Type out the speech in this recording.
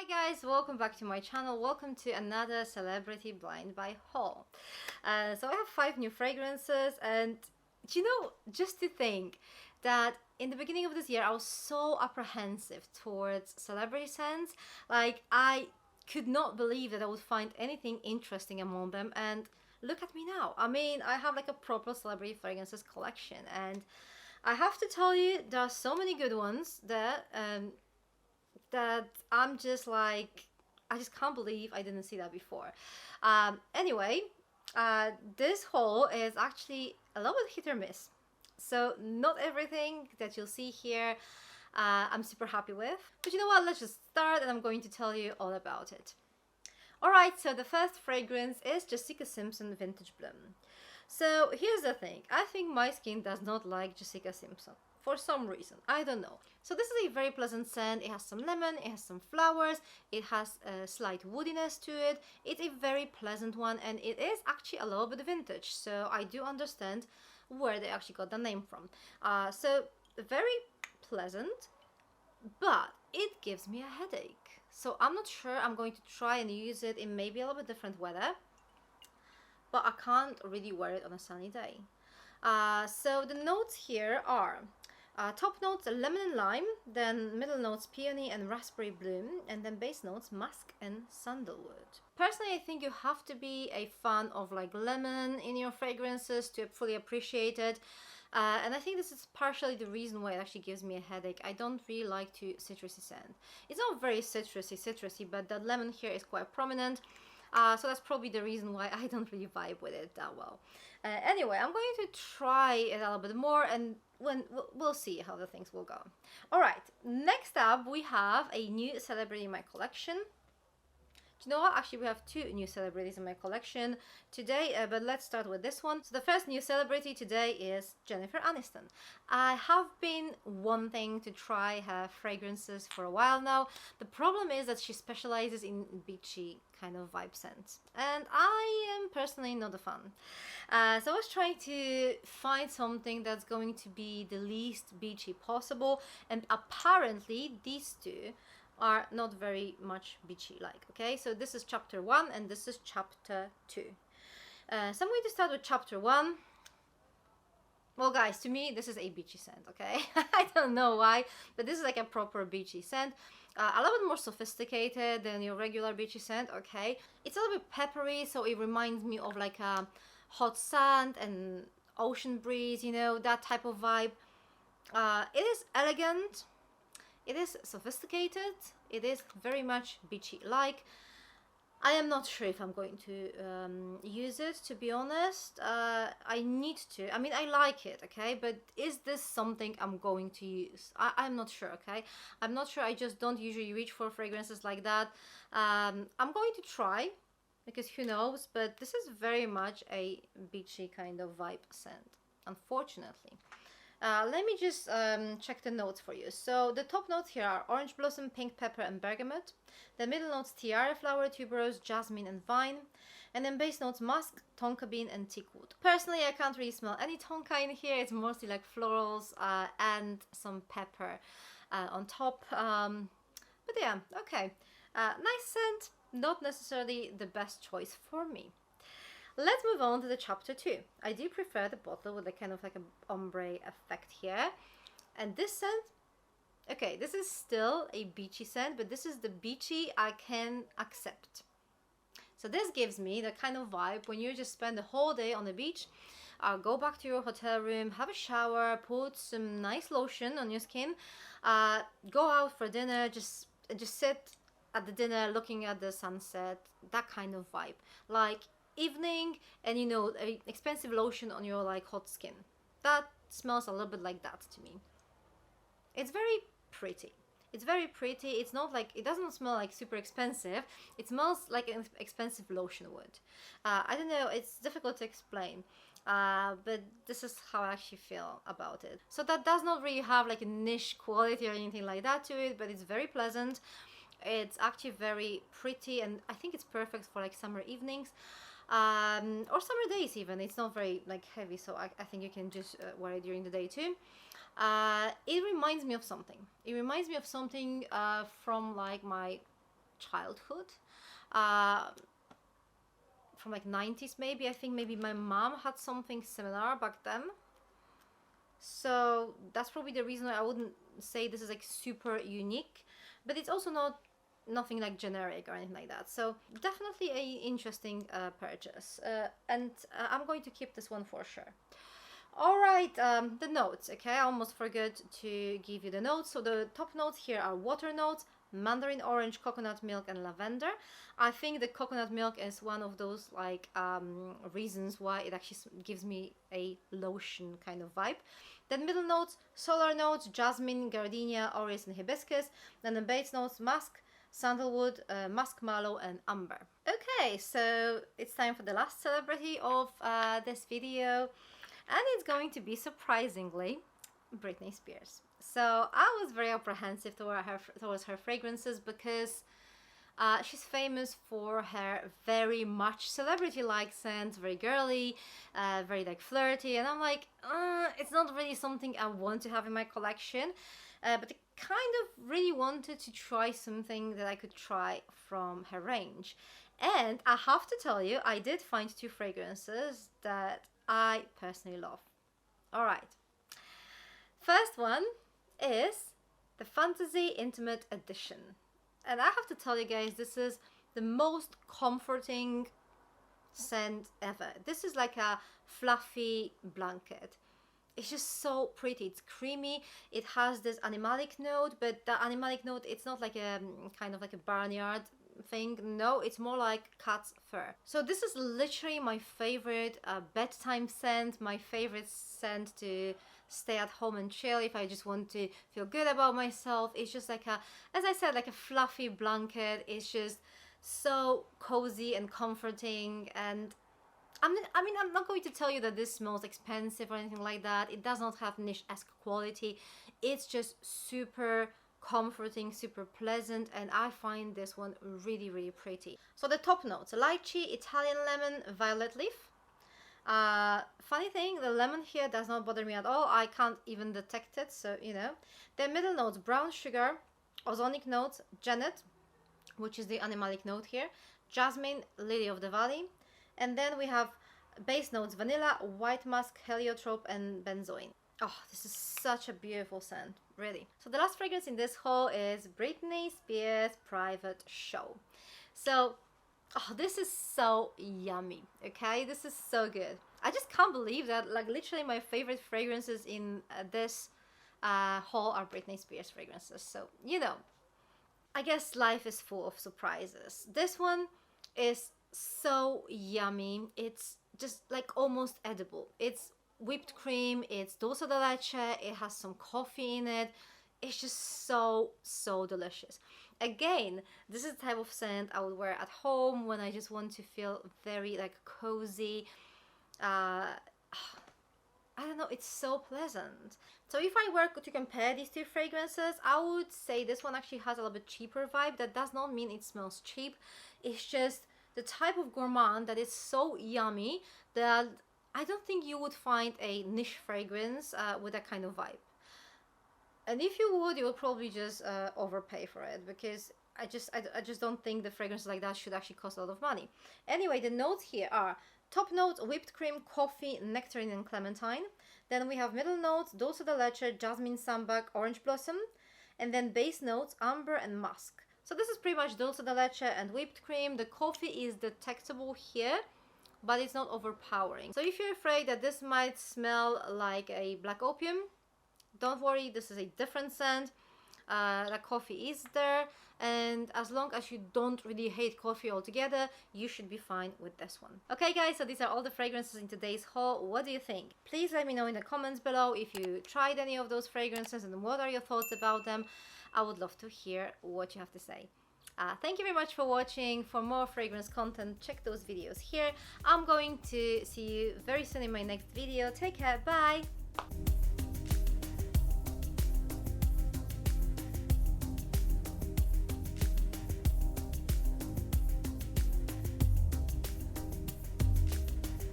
Hi guys, welcome back to my channel. Welcome to another celebrity blind buy haul. So I have 5 new fragrances, and just to think that in the beginning of this year I was so apprehensive towards celebrity scents. Like, I could not believe that I would find anything interesting among them, and look at me now. I mean, I have like a proper celebrity fragrances collection, and I have to tell you, there are so many good ones there. That I'm just like, I just can't believe I didn't see that before. Anyway, this haul is actually a little bit hit or miss. So not everything that you'll see here I'm super happy with. But you know what, let's just start and I'm going to tell you all about it. Alright, so the first fragrance is Jessica Simpson Vintage Bloom. So here's the thing, I think my skin does not like Jessica Simpson. For some reason, I don't know. So this is a very pleasant scent. It has some lemon, it has some flowers, it has a slight woodiness to it. It's a very pleasant one, and it is actually a little bit vintage, so I do understand where they actually got the name from. So very pleasant, but it gives me a headache. So I'm not sure I'm going to try and use it in maybe a little bit different weather, but I can't really wear it on a sunny day. So the notes here are top notes lemon and lime, then middle notes peony and raspberry bloom, and then base notes musk and sandalwood. Personally, I think you have to be a fan of like lemon in your fragrances to fully appreciate it. And I think this is partially the reason why it actually gives me a headache. I don't really like to citrusy scent. It's not very citrusy, but that lemon here is quite prominent. So that's probably the reason why I don't really vibe with it that well. Anyway, I'm going to try it a little bit more, and we'll see how the things will go. Alright, next up we have a new celebrity in my collection. Do you know what? Actually, we have 2 new celebrities in my collection today, but let's start with this one. So the first new celebrity today is Jennifer Aniston. I have been wanting to try her fragrances for a while now. The problem is that she specializes in beachy kind of vibe scents, and I am personally not a fan. So I was trying to find something that's going to be the least beachy possible, and apparently these 2 are not very much beachy like. Okay, so this is chapter 1 and this is chapter 2. So I'm going to start with chapter 1. Well guys, to me this is a beachy scent, okay? I don't know why, but this is like a proper beachy scent. A little bit more sophisticated than your regular beachy scent, okay? It's a little bit peppery, so it reminds me of like a hot sand and ocean breeze, you know, that type of vibe. It is elegant. It is sophisticated, it is very much beachy-like. I am not sure if I'm going to use it, to be honest. I need to. I mean, I like it, okay? But is this something I'm going to use? I'm not sure, okay? I'm not sure. I just don't usually reach for fragrances like that. I'm going to try, because who knows? But this is very much a beachy kind of vibe scent, unfortunately. Let me just check the notes for you. So the top notes here are orange blossom, pink pepper and bergamot. The middle notes tiara flower, tuberose, jasmine and vine. And then base notes musk, tonka bean and teakwood. Personally, I can't really smell any tonka in here. It's mostly like florals and some pepper on top. But yeah, okay. Nice scent, not necessarily the best choice for me. Let's move on to the chapter 2. I do prefer the bottle with a kind of like an ombre effect here. And this scent, okay, this is still a beachy scent, but this is the beachy I can accept. So this gives me the kind of vibe when you just spend the whole day on the beach, go back to your hotel room, have a shower, put some nice lotion on your skin, go out for dinner, just sit at the dinner looking at the sunset, that kind of vibe. Like evening, and you know, expensive lotion on your like hot skin. That smells a little bit like that to me. It's very pretty. It's very pretty. It's not like, it doesn't smell like super expensive. It smells like an expensive lotion would. I don't know, it's difficult to explain. But this is how I actually feel about it. So that does not really have like a niche quality or anything like that to it, but it's very pleasant. It's actually very pretty, and I think it's perfect for like summer evenings. Or summer days even. It's not very like heavy, so I think you can just wear it during the day too. It reminds me of something. It reminds me of something from like my childhood, from like 90s maybe. I think maybe my mom had something similar back then. So that's probably the reason why I wouldn't say this is like super unique, but it's also nothing like generic or anything like that. So definitely a interesting purchase, and I'm going to keep this one for sure. All right, the notes. Okay, I almost forgot to give you the notes. So the top notes here are water notes, mandarin orange, coconut milk, and lavender. I think the coconut milk is one of those like reasons why it actually gives me a lotion kind of vibe. Then middle notes, solar notes, jasmine, gardenia, orris, and hibiscus. Then the base notes, musk, sandalwood, musk mallow, and amber. Okay, so it's time for the last celebrity of this video, and it's going to be, surprisingly, Britney Spears. So I was very apprehensive towards her fragrances because she's famous for her very much celebrity-like scents, very girly, very like flirty, and I'm like, it's not really something I want to have in my collection, but I kind of really wanted to try something that I could try from her range. And I have to tell you, I did find 2 fragrances that I personally love. Alright, first one is the Fantasy Intimate Edition. And I have to tell you guys, this is the most comforting scent ever. This is like a fluffy blanket. It's just so pretty. It's creamy. It has this animalic note, but the animalic note, it's not like a kind of like a barnyard thing. No, it's more like cat's fur. So this is literally my favorite bedtime scent, my favorite scent to stay at home and chill if I just want to feel good about myself. It's just like a, as I said, like a fluffy blanket. It's just so cozy and comforting. And I'm not going to tell you that this smells expensive or anything like that. It does not have niche-esque quality. It's just super comforting, super pleasant, and I find this one really, really pretty. So the top notes: lychee, Italian lemon, violet leaf. Funny thing, the lemon here does not bother me at all. I can't even detect it, so you know. The middle notes: brown sugar, ozonic notes, Janet, which is the animalic note here, jasmine, lily of the valley, and then we have base notes: vanilla, white musk, heliotrope, and benzoin. Oh, this is such a beautiful scent, really. So the last fragrance in this haul is Britney Spears Private Show. So, oh, this is so yummy, okay? This is so good. I just can't believe that, like, literally my favorite fragrances in this haul are Britney Spears fragrances. So, you know, I guess life is full of surprises. This one is so yummy. It's just like almost edible. It's whipped cream, it's dulce de leche, it has some coffee in it. It's just so, so delicious. Again, this is the type of scent I would wear at home when I just want to feel very like cozy. I don't know, it's so pleasant. So if I were to compare these 2 fragrances, I would say this one actually has a little bit cheaper vibe. That does not mean it smells cheap. It's just the type of gourmand that is so yummy that I don't think you would find a niche fragrance with that kind of vibe. And if you would probably just overpay for it, because I just don't think the fragrances like that should actually cost a lot of money. Anyway, the notes here are top notes: whipped cream, coffee, nectarine, and clementine. Then we have middle notes: dulce de leche, jasmine, sambac, orange blossom. And then base notes: amber and musk. So this is pretty much dulce de leche and whipped cream. The coffee is detectable here, but it's not overpowering. So if you're afraid that this might smell like a black opium, don't worry, this is a different scent. The coffee is there, and as long as you don't really hate coffee altogether, you should be fine with this one. Okay guys, so these are all the fragrances in today's haul. What do you think? Please let me know in the comments below if you tried any of those fragrances and what are your thoughts about them. I would love to hear what you have to say. Thank you very much for watching. For more fragrance content, check those videos here. I'm going to see you very soon in my next video. Take care, bye!